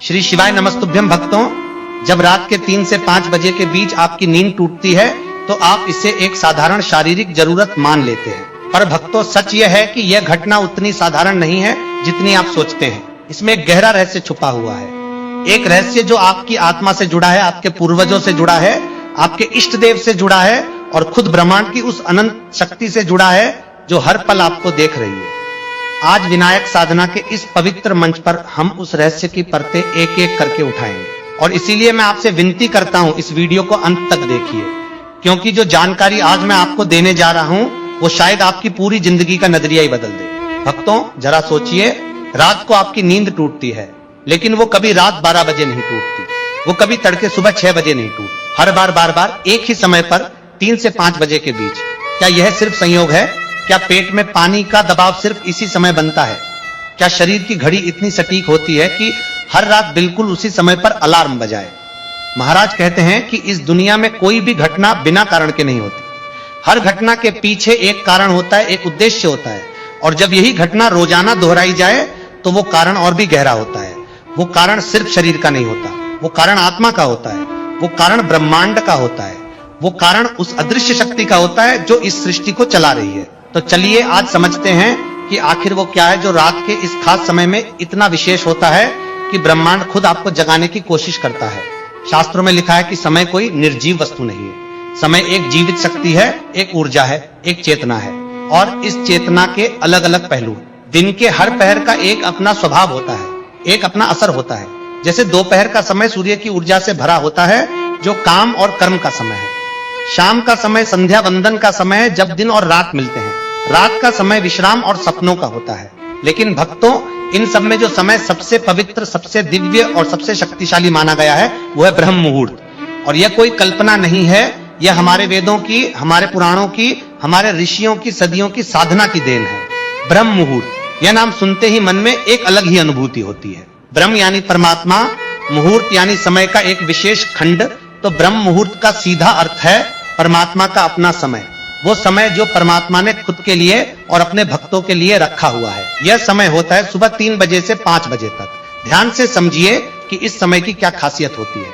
श्री शिवाय नमस्तुभ्यम भक्तों, जब रात के 3 से 5 बजे के बीच आपकी नींद टूटती है तो आप इसे एक साधारण शारीरिक जरूरत मान लेते हैं। पर भक्तों, सच यह है कि यह घटना उतनी साधारण नहीं है जितनी आप सोचते हैं। इसमें एक गहरा रहस्य छुपा हुआ है, एक रहस्य जो आपकी आत्मा से जुड़ा है, आपके पूर्वजों से जुड़ा है, आपके इष्ट देव से जुड़ा है और खुद ब्रह्मांड की उस अनंत शक्ति से जुड़ा है जो हर पल आपको देख रही है। आज विनायक साधना के इस पवित्र मंच पर हम उस रहस्य की परतें एक एक करके उठाएंगे और इसीलिए मैं आपसे विनती करता हूं, इस वीडियो को अंत तक देखिए, क्योंकि जो जानकारी आज मैं आपको देने जा रहा हूं वो शायद आपकी पूरी जिंदगी का नजरिया ही बदल दे। भक्तों, जरा सोचिए, रात को आपकी नींद टूटती है, लेकिन वो कभी रात 12 बजे नहीं टूटती, वो कभी तड़के सुबह 6 बजे नहीं टूटती, हर बार एक ही समय पर 3 से 5 बजे के बीच। क्या यह सिर्फ संयोग है? क्या पेट में पानी का दबाव सिर्फ इसी समय बनता है? क्या शरीर की घड़ी इतनी सटीक होती है कि हर रात बिल्कुल उसी समय पर अलार्म बजाए? महाराज कहते हैं कि इस दुनिया में कोई भी घटना बिना कारण के नहीं होती। हर घटना के पीछे एक कारण होता है, एक उद्देश्य होता है, और जब यही घटना रोजाना दोहराई जाए तो वो कारण और भी गहरा होता है। वो कारण सिर्फ शरीर का नहीं होता, वो कारण आत्मा का होता है, वो कारण ब्रह्मांड का होता है, वो कारण उस अदृश्य शक्ति का होता है जो इस सृष्टि को चला रही है। तो चलिए आज समझते हैं कि आखिर वो क्या है जो रात के इस खास समय में इतना विशेष होता है कि ब्रह्मांड खुद आपको जगाने की कोशिश करता है। शास्त्रों में लिखा है कि समय कोई निर्जीव वस्तु नहीं है, समय एक जीवित शक्ति है, एक ऊर्जा है, एक चेतना है, और इस चेतना के अलग अलग पहलू हैं। दिन के हर पहर का एक अपना स्वभाव होता है, एक अपना असर होता है। जैसे दोपहर का समय सूर्य की ऊर्जा से भरा होता है जो काम और कर्म का समय है। शाम का समय संध्या वंदन का समय है जब दिन और रात मिलते हैं। रात का समय विश्राम और सपनों का होता है। लेकिन भक्तों, इन सब में जो समय सबसे पवित्र, सबसे दिव्य और सबसे शक्तिशाली माना गया है वो है ब्रह्म मुहूर्त। और यह कोई कल्पना नहीं है, यह हमारे वेदों की, हमारे पुराणों की, हमारे ऋषियों की सदियों की साधना की देन है। ब्रह्म मुहूर्त, यह नाम सुनते ही मन में एक अलग ही अनुभूति होती है। ब्रह्म यानी परमात्मा, मुहूर्त यानी समय का एक विशेष खंड। तो ब्रह्म मुहूर्त का सीधा अर्थ है परमात्मा का अपना समय, वो समय जो परमात्मा ने खुद के लिए और अपने भक्तों के लिए रखा हुआ है। यह समय होता है सुबह 3 बजे से 5 बजे तक। ध्यान से समझिए कि इस समय की क्या खासियत होती है।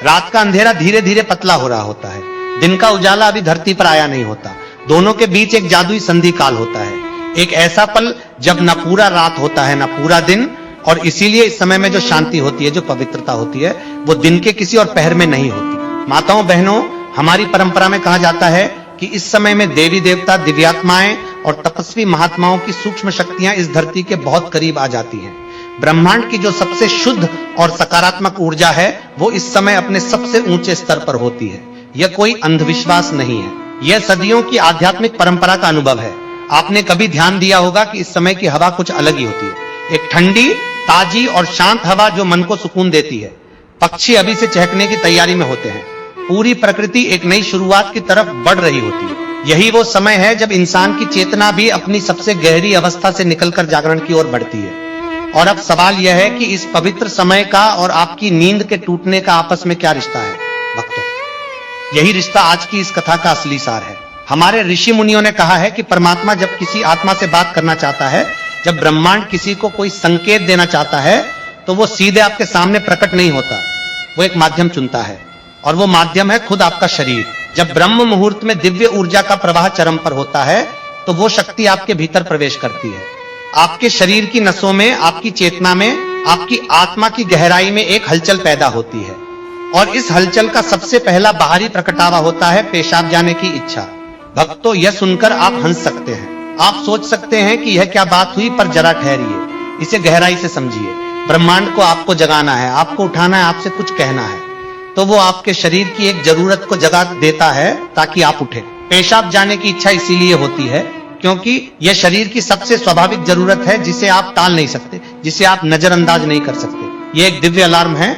रात का अंधेरा धीरे धीरे पतला हो रहा होता है, दिन का उजाला अभी धरती पर आया नहीं होता। दोनों के बीच एक जादुई संधि काल होता है, एक ऐसा पल जब न पूरा रात होता है न पूरा दिन। और इसीलिए इस समय में जो शांति होती है, जो पवित्रता होती है, वो दिन के किसी और पहर में नहीं होती। माताओं बहनों, हमारी परंपरा में कहा जाता है कि इस समय में देवी देवता, दिव्यात्माएं और तपस्वी महात्माओं की सूक्ष्म शक्तियां इस धरती के बहुत करीब आ जाती हैं। ब्रह्मांड की जो सबसे शुद्ध और सकारात्मक ऊर्जा है वो इस समय अपने सबसे ऊंचे स्तर पर होती है। यह कोई अंधविश्वास नहीं है, यह सदियों की आध्यात्मिक परंपरा का अनुभव है। आपने कभी ध्यान दिया होगा कि इस समय की हवा कुछ अलग ही होती है, एक ठंडी, ताजी और शांत हवा जो मन को सुकून देती है। पक्षी अभी से चहकने की तैयारी में होते हैं, पूरी प्रकृति एक नई शुरुआत की तरफ बढ़ रही होती है। यही वो समय है जब इंसान की चेतना भी अपनी सबसे गहरी अवस्था से निकलकर जागरण की ओर बढ़ती है। और अब सवाल यह है कि इस पवित्र समय का और आपकी नींद के टूटने का आपस में क्या रिश्ता है? भक्तों, यही रिश्ता आज की इस कथा का असली सार है। हमारे ऋषि मुनियों ने कहा है कि परमात्मा जब किसी आत्मा से बात करना चाहता है, जब ब्रह्मांड किसी को कोई संकेत देना चाहता है, तो वो सीधे आपके सामने प्रकट नहीं होता, वो एक माध्यम चुनता है, और वो माध्यम है खुद आपका शरीर। जब ब्रह्म मुहूर्त में दिव्य ऊर्जा का प्रवाह चरम पर होता है तो वो शक्ति आपके भीतर प्रवेश करती है। आपके शरीर की नसों में, आपकी चेतना में, आपकी आत्मा की गहराई में एक हलचल पैदा होती है, और इस हलचल का सबसे पहला बाहरी प्रकटावा होता है पेशाब जाने की इच्छा। भक्तों, यह सुनकर आप हंस सकते हैं, आप सोच सकते हैं कि यह क्या बात हुई, पर जरा ठहरिए, इसे गहराई से समझिए। ब्रह्मांड को आपको जगाना है, आपको उठाना है, आपसे कुछ कहना है, तो वो आपके शरीर की एक जरूरत को जगा देता है ताकि आप उठे। पेशाब जाने की इच्छा इसीलिए होती है क्योंकि यह शरीर की सबसे स्वाभाविक जरूरत है जिसे आप टाल नहीं सकते, जिसे आप नजरअंदाज नहीं कर सकते। यह एक दिव्य अलार्म है,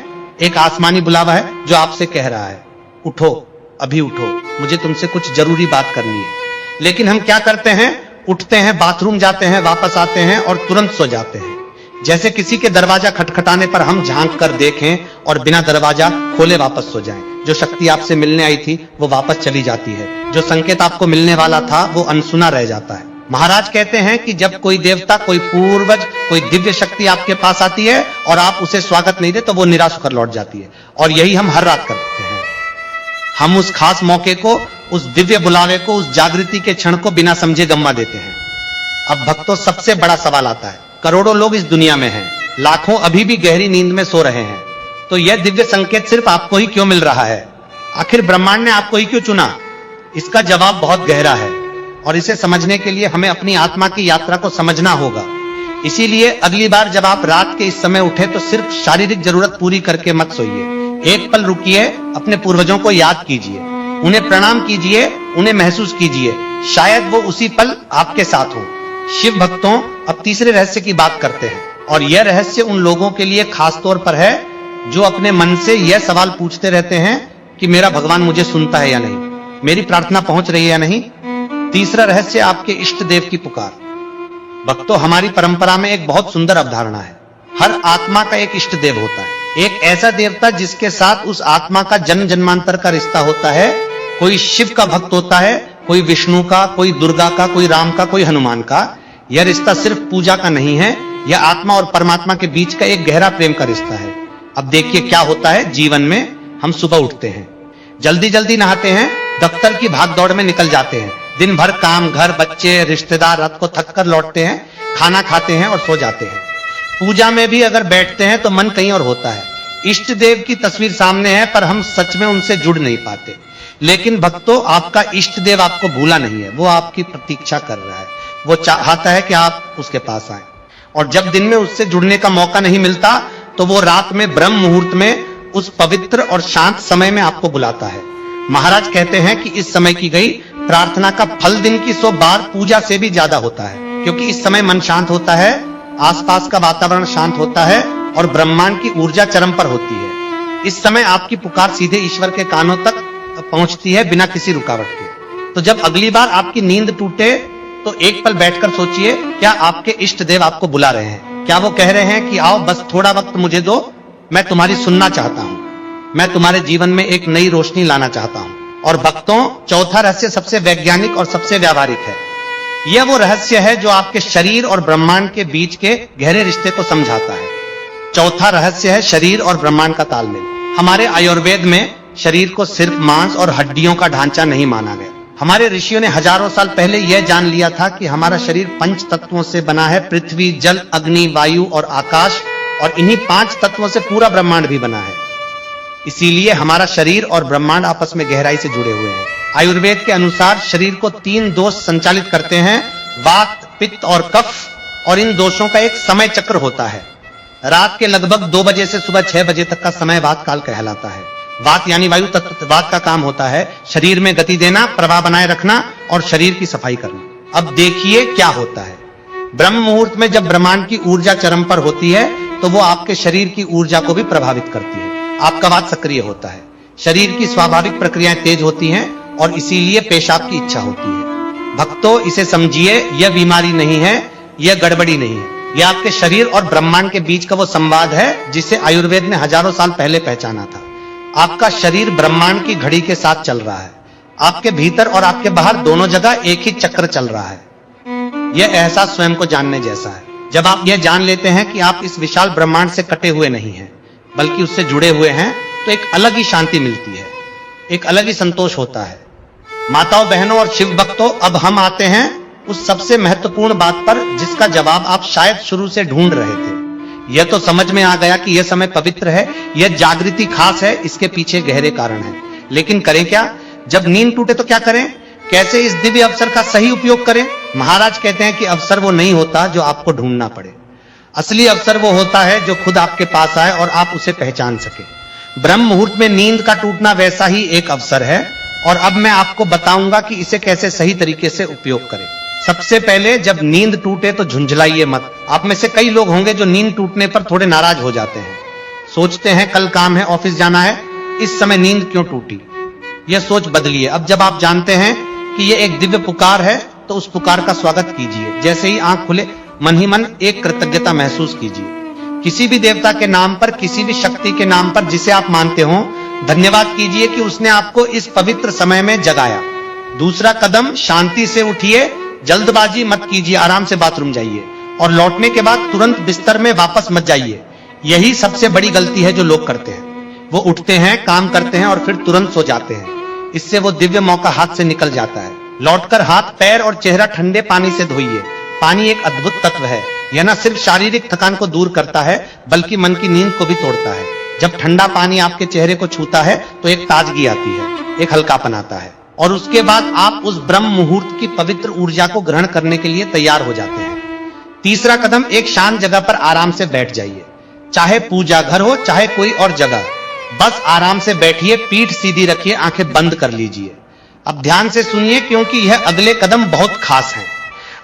एक आसमानी बुलावा है जो आपसे कह रहा है, उठो, अभी उठो, मुझे तुमसे कुछ जरूरी बात करनी है। लेकिन हम क्या करते हैं? उठते हैं, बाथरूम जाते हैं, वापस आते हैं और तुरंत सो जाते हैं। जैसे किसी के दरवाजा खटखटाने पर हम झांक कर देखें और बिना दरवाजा खोले वापस सो जाएं। जो शक्ति आपसे मिलने आई थी वो वापस चली जाती है, जो संकेत आपको मिलने वाला था वो अनसुना रह जाता है। महाराज कहते हैं कि जब कोई देवता, कोई पूर्वज, कोई दिव्य शक्ति आपके पास आती है और आप उसे स्वागत नहीं दे तो वो निराश होकर लौट जाती है। और यही हम हर रात करते हैं। हम उस खास मौके को, उस दिव्य बुलावे को, उस जागृति के क्षण को बिना समझे गंवा देते हैं। अब भक्तों, सबसे बड़ा सवाल आता है, करोड़ों लोग इस दुनिया में हैं, लाखों अभी भी गहरी नींद में सो रहे हैं, तो यह दिव्य संकेत सिर्फ आपको ही क्यों मिल रहा है? आखिर ब्रह्मांड ने आपको ही क्यों चुना? इसका जवाब बहुत गहरा है और इसे समझने के लिए हमें अपनी आत्मा की यात्रा को समझना होगा। इसीलिए अगली बार जब आप रात के इस समय उठे तो सिर्फ शारीरिक जरूरत पूरी करके मत सोइए। एक पल रुकिए, अपने पूर्वजों को याद कीजिए, उन्हें प्रणाम कीजिए, उन्हें महसूस कीजिए, शायद वो उसी पल आपके साथ हो। शिव भक्तों, अब तीसरे रहस्य की बात करते हैं और यह रहस्य उन लोगों के लिए खास तौर पर है जो अपने मन से यह सवाल पूछते रहते हैं कि मेरा भगवान मुझे सुनता है या नहीं, मेरी प्रार्थना पहुंच रही है या नहीं। तीसरा रहस्य, आपके इष्ट देव की पुकार। भक्तों, हमारी परंपरा में एक बहुत सुंदर अवधारणा है। हर आत्मा का एक इष्ट देव होता है, एक ऐसा देवता जिसके साथ उस आत्मा का जन्म जन्मांतर का रिश्ता होता है। कोई शिव का भक्त होता है, कोई विष्णु का, कोई दुर्गा का, कोई राम का, कोई हनुमान का। यह रिश्ता सिर्फ पूजा का नहीं है, यह आत्मा और परमात्मा के बीच का एक गहरा प्रेम का रिश्ता है। अब देखिए क्या होता है जीवन में। हम सुबह उठते हैं, जल्दी जल्दी नहाते हैं, दफ्तर की भागदौड़ में निकल जाते हैं, दिन भर काम, घर, बच्चे, रिश्तेदार, रात को थक कर लौटते हैं, खाना खाते हैं और सो जाते हैं। पूजा में भी अगर बैठते हैं तो मन कहीं और होता है। इष्ट देव की तस्वीर सामने है पर हम सच में उनसे जुड़ नहीं पाते। लेकिन भक्तों, आपका इष्ट देव आपको भूला नहीं है, वो आपकी प्रतीक्षा कर रहा है। वो चाहता है कि आप उसके पास आए और जब दिन में उससे जुड़ने का मौका नहीं मिलता तो वो रात में ब्रह्म मुहूर्त में उस पवित्र और शांत समय में आपको बुलाता है। महाराज कहते हैं कि इस समय की गई प्रार्थना का फल दिन की 100 बार पूजा से भी ज्यादा होता है, क्योंकि इस समय मन शांत होता है, आसपास का वातावरण शांत होता है और ब्रह्मांड की ऊर्जा चरम पर होती है। इस समय आपकी पुकार सीधे ईश्वर के कानों तक पहुंचती है बिना किसी रुकावट के। तो जब अगली बार आपकी नींद टूटे तो एक पल बैठकर सोचिए, क्या आपके इष्ट देव आपको बुला रहे हैं? क्या वो कह रहे हैं कि आओ बस थोड़ा वक्त मुझे दो, मैं तुम्हारी सुनना चाहता हूं, मैं तुम्हारे जीवन में एक नई रोशनी लाना चाहता हूं। और भक्तों, चौथा रहस्य सबसे वैज्ञानिक और सबसे व्यावहारिक है। यह वो रहस्य है जो आपके शरीर और ब्रह्मांड के बीच के गहरे रिश्ते को समझाता है। चौथा रहस्य है शरीर और ब्रह्मांड का तालमेल। हमारे आयुर्वेद में शरीर को सिर्फ मांस और हड्डियों का ढांचा नहीं माना गया। हमारे ऋषियों ने हजारों साल पहले यह जान लिया था कि हमारा शरीर 5 तत्वों से बना है, पृथ्वी, जल, अग्नि, वायु और आकाश, और इन्हीं 5 तत्वों से पूरा ब्रह्मांड भी बना है। इसीलिए हमारा शरीर और ब्रह्मांड आपस में गहराई से जुड़े हुए हैं। आयुर्वेद के अनुसार शरीर को 3 दोष संचालित करते हैं, वात, पित्त और कफ, और इन दोषों का एक समय चक्र होता है। रात के लगभग 2 बजे से सुबह 6 बजे तक का समय वात काल कहलाता है। वात यानी वायु तत्व, वात का काम होता है शरीर में गति देना, प्रवाह बनाए रखना और शरीर की सफाई करना। अब देखिए क्या होता है। ब्रह्म मुहूर्त में जब ब्रह्मांड की ऊर्जा चरम पर होती है तो वो आपके शरीर की ऊर्जा को भी प्रभावित करती है। आपका वात सक्रिय होता है, शरीर की स्वाभाविक प्रक्रियाएं तेज होती हैं और इसीलिए पेशाब की इच्छा होती है। भक्तों, इसे समझिए, यह बीमारी नहीं है, यह गड़बड़ी नहीं है, यह आपके शरीर और ब्रह्मांड के बीच का वो संवाद है जिसे आयुर्वेद ने हजारों साल पहले पहचाना था। आपका शरीर ब्रह्मांड की घड़ी के साथ चल रहा है। आपके भीतर और आपके बाहर दोनों जगह एक ही चक्र चल रहा है। यह एहसास स्वयं को जानने जैसा है। जब आप यह जान लेते हैं कि आप इस विशाल ब्रह्मांड से कटे हुए नहीं हैं, बल्कि उससे जुड़े हुए हैं, तो एक अलग ही शांति मिलती है, एक अलग ही संतोष होता है। माताओं, बहनों और शिव भक्तों, अब हम आते हैं उस सबसे महत्वपूर्ण बात पर जिसका जवाब आप शायद शुरू से ढूंढ रहे थे। यह तो समझ में आ गया कि यह समय पवित्र है, यह जागृति खास है, इसके पीछे गहरे कारण हैं। लेकिन करें क्या? जब नींद टूटे तो क्या करें? कैसे इस दिव्य अवसर का सही उपयोग करें? महाराज कहते हैं कि अवसर वो नहीं होता जो आपको ढूंढना पड़े। असली अवसर वो होता है जो खुद आपके पास आए और आप उसे पहचान सके। ब्रह्म मुहूर्त में नींद का टूटना वैसा ही एक अवसर है और अब मैं आपको बताऊंगा कि इसे कैसे सही तरीके से उपयोग करें। सबसे पहले, जब नींद टूटे तो झुंझलाइए मत। आप में से कई लोग होंगे जो नींद टूटने पर थोड़े नाराज हो जाते हैं, सोचते हैं कल काम है, ऑफिस जाना है, इस समय नींद क्यों टूटी। यह सोच बदलिए। अब जब आप जानते हैं कि यह एक दिव्य पुकार है तो उस पुकार का स्वागत कीजिए। जैसे ही आंख खुले, मन ही मन एक कृतज्ञता महसूस कीजिए। किसी भी देवता के नाम पर, किसी भी शक्ति के नाम पर जिसे आप मानते हो, धन्यवाद कीजिए कि उसने आपको इस पवित्र समय में जगाया। दूसरा कदम, शांति से उठिए, जल्दबाजी मत कीजिए, आराम से बाथरूम जाइए और लौटने के बाद तुरंत बिस्तर में वापस मत जाइए। यही सबसे बड़ी गलती है जो लोग करते हैं। वो उठते हैं, काम करते हैं और फिर तुरंत सो जाते हैं। इससे वो दिव्य मौका हाथ से निकल जाता है। लौटकर हाथ, पैर और चेहरा ठंडे पानी से धोइए। पानी एक अद्भुत तत्व है। यह न सिर्फ शारीरिक थकान को दूर करता है बल्कि मन की नींद को भी तोड़ता है। जब ठंडा पानी आपके चेहरे को छूता है तो एक ताजगी आती है, एक हल्कापन आता है और उसके बाद आप उस ब्रह्म मुहूर्त की पवित्र ऊर्जा को ग्रहण करने के लिए तैयार हो जाते हैं। तीसरा कदम, एक शांत जगह पर आराम से बैठ जाइए। चाहे पूजा घर हो, चाहे कोई और जगह, बस आराम से बैठिए, पीठ सीधी रखिए, आंखें बंद कर लीजिए। अब ध्यान से सुनिए क्योंकि यह अगले कदम बहुत खास हैं।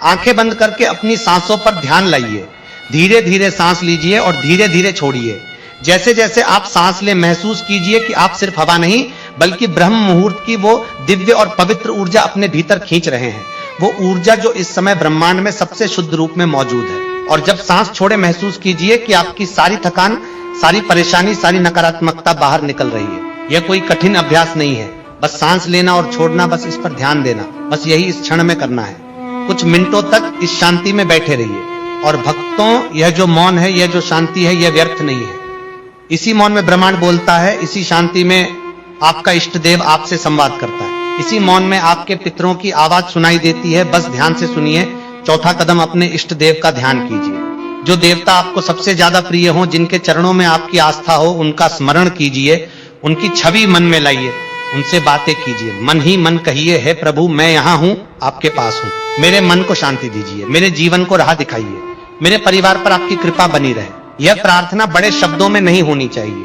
आंखें बंद करके अपनी सांसों पर ध्यान लाइए। धीरे धीरे सांस लीजिए और धीरे धीरे छोड़िए। जैसे जैसे आप सांस ले, महसूस कीजिए कि आप सिर्फ हवा नहीं बल्कि ब्रह्म मुहूर्त की वो दिव्य और पवित्र ऊर्जा अपने भीतर खींच रहे हैं। वो ऊर्जा जो इस समय ब्रह्मांड में सबसे शुद्ध रूप में मौजूद है। और जब सांस छोड़े, महसूस कीजिए कि आपकी सारी थकान, सारी परेशानी, सारी नकारात्मकता बाहर निकल रही है। यह कोई कठिन अभ्यास नहीं है, बस सांस लेना और छोड़ना, बस इस पर ध्यान देना, बस यही इस क्षण में करना है। कुछ मिनटों तक इस शांति में बैठे रहिए। और भक्तों, यह जो मौन है, यह जो शांति है, यह व्यर्थ नहीं है। इसी मौन में ब्रह्मांड बोलता है, इसी शांति में आपका इष्ट देव आपसे संवाद करता है, इसी मौन में आपके पितरों की आवाज सुनाई देती है। बस ध्यान से सुनिए। चौथा कदम, अपने इष्ट देव का ध्यान कीजिए। जो देवता आपको सबसे ज्यादा प्रिय हो, जिनके चरणों में आपकी आस्था हो, उनका स्मरण कीजिए, उनकी छवि मन में लाइए, उनसे बातें कीजिए। मन ही मन कहिए, हे प्रभु, मैं यहाँ हूँ, आपके पास हूँ, मेरे मन को शांति दीजिए, मेरे जीवन को राह दिखाइए, मेरे परिवार पर आपकी कृपा बनी रहे। यह प्रार्थना बड़े शब्दों में नहीं होनी चाहिए,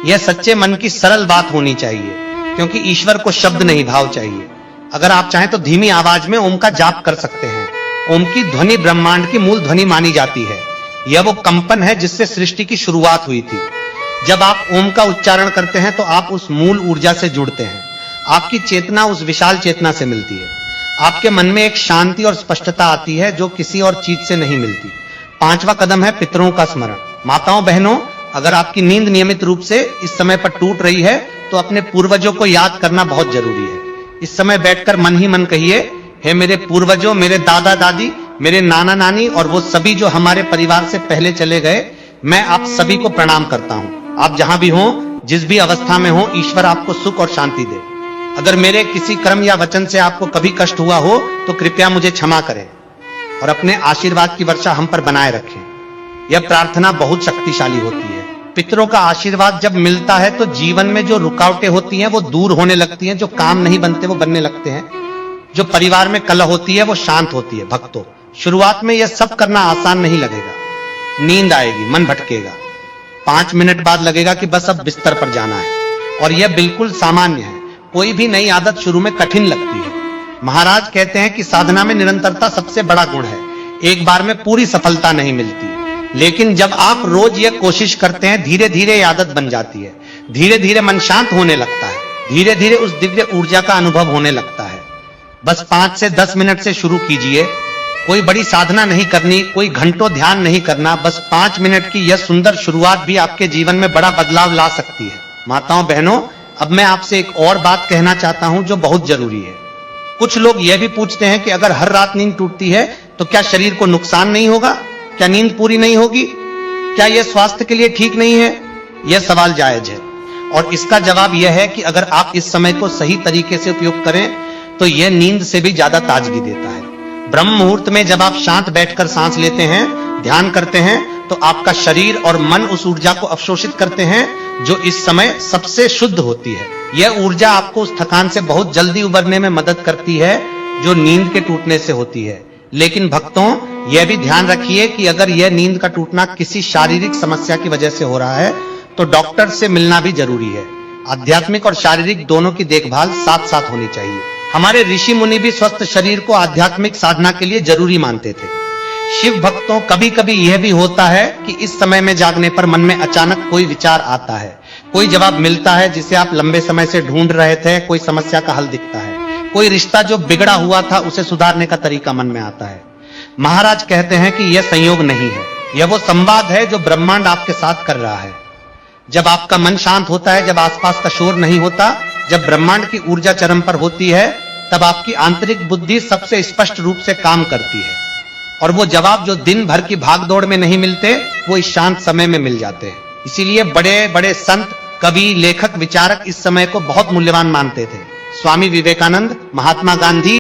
यह सच्चे मन की सरल बात होनी चाहिए, क्योंकि ईश्वर को शब्द नहीं, भाव चाहिए। अगर आप चाहें तो धीमी आवाज में ओम का जाप कर सकते हैं। ओम की ध्वनि ब्रह्मांड की मूल ध्वनि मानी जाती है। यह वो कंपन है जिससे सृष्टि की शुरुआत हुई थी। जब आप ओम का उच्चारण करते हैं तो आप उस मूल ऊर्जा से जुड़ते हैं। आपकी चेतना उस विशाल चेतना से मिलती है। आपके मन में एक शांति और स्पष्टता आती है जो किसी और चीज से नहीं मिलती। पांचवा कदम है पितरों का स्मरण। माताओं, बहनों, अगर आपकी नींद नियमित रूप से इस समय पर टूट रही है तो अपने पूर्वजों को याद करना बहुत जरूरी है। इस समय बैठकर मन ही मन कहिए, हे मेरे पूर्वजों, मेरे दादा दादी, मेरे नाना नानी और वो सभी जो हमारे परिवार से पहले चले गए, मैं आप सभी को प्रणाम करता हूं। आप जहां भी हो, जिस भी अवस्था में हो, ईश्वर आपको सुख और शांति दे। अगर मेरे किसी कर्म या वचन से आपको कभी कष्ट हुआ हो तो कृपया मुझे क्षमा करें और अपने आशीर्वाद की वर्षा हम पर बनाए रखें। यह प्रार्थना बहुत शक्तिशाली होती है। पितरों का आशीर्वाद जब मिलता है तो जीवन में जो रुकावटें होती हैं वो दूर होने लगती हैं, जो काम नहीं बनते वो बनने लगते हैं, जो परिवार में कलह होती है वो शांत होती है। भक्तों, शुरुआत में यह सब करना आसान नहीं लगेगा। नींद आएगी, मन भटकेगा, 5 मिनट बाद लगेगा कि बस अब बिस्तर पर जाना है, और यह बिल्कुल सामान्य है। कोई भी नई आदत शुरू में कठिन लगती है। महाराज कहते हैं कि साधना में निरंतरता सबसे बड़ा गुण है। एक बार में पूरी सफलता नहीं मिलती, लेकिन जब आप रोज यह कोशिश करते हैं, धीरे धीरे यह आदत बन जाती है। धीरे धीरे मन शांत होने लगता है, धीरे धीरे उस दिव्य ऊर्जा का अनुभव होने लगता है। बस 5 से 10 मिनट से शुरू कीजिए। कोई बड़ी साधना नहीं करनी, कोई घंटों ध्यान नहीं करना, बस 5 मिनट की यह सुंदर शुरुआत भी आपके जीवन में बड़ा बदलाव ला सकती है। माताओं, बहनों, अब मैं आपसे एक और बात कहना चाहता हूं जो बहुत जरूरी है। कुछ लोग यह भी पूछते हैं कि अगर हर रात नींद टूटती है तो क्या शरीर को नुकसान नहीं होगा? क्या नींद पूरी नहीं होगी? क्या यह स्वास्थ्य के लिए ठीक नहीं है? यह सवाल जायज है और इसका जवाब यह है कि अगर आप इस समय को सही तरीके से उपयोग करें तो यह नींद से भी ज्यादा ताजगी देता है। ब्रह्म मुहूर्त में जब आप शांत बैठकर सांस लेते हैं, ध्यान करते हैं, तो आपका शरीर और मन उस ऊर्जा को अवशोषित करते हैं जो इस समय सबसे शुद्ध होती है। यह ऊर्जा आपको उस थकान से बहुत जल्दी उबरने में मदद करती है जो नींद के टूटने से होती है। लेकिन भक्तों, यह भी ध्यान रखिए कि अगर यह नींद का टूटना किसी शारीरिक समस्या की वजह से हो रहा है तो डॉक्टर से मिलना भी जरूरी है। आध्यात्मिक और शारीरिक दोनों की देखभाल साथ साथ होनी चाहिए। हमारे ऋषि मुनि भी स्वस्थ शरीर को आध्यात्मिक साधना के लिए जरूरी मानते थे। शिव भक्तों, कभी कभी यह भी होता है कि इस समय में जागने पर मन में अचानक कोई विचार आता है, कोई जवाब मिलता है जिसे आप लंबे समय से ढूंढ रहे थे, कोई समस्या का हल दिखता है, कोई रिश्ता जो बिगड़ा हुआ था उसे सुधारने का तरीका मन में आता है। महाराज कहते हैं कि यह संयोग नहीं है, यह वो संवाद है जो ब्रह्मांड आपके साथ कर रहा है। जब आपका मन शांत होता है, जब आसपास का शोर नहीं होता, जब ब्रह्मांड की ऊर्जा चरम पर होती है, तब आपकी आंतरिक बुद्धि सबसे स्पष्ट रूप से काम करती है और वो जवाब जो दिन भर की भागदौड़ में नहीं मिलते, वो इस शांत समय में मिल जाते हैं। इसीलिए बड़े बड़े संत, कवि, लेखक, विचारक इस समय को बहुत मूल्यवान मानते थे। स्वामी विवेकानंद, महात्मा गांधी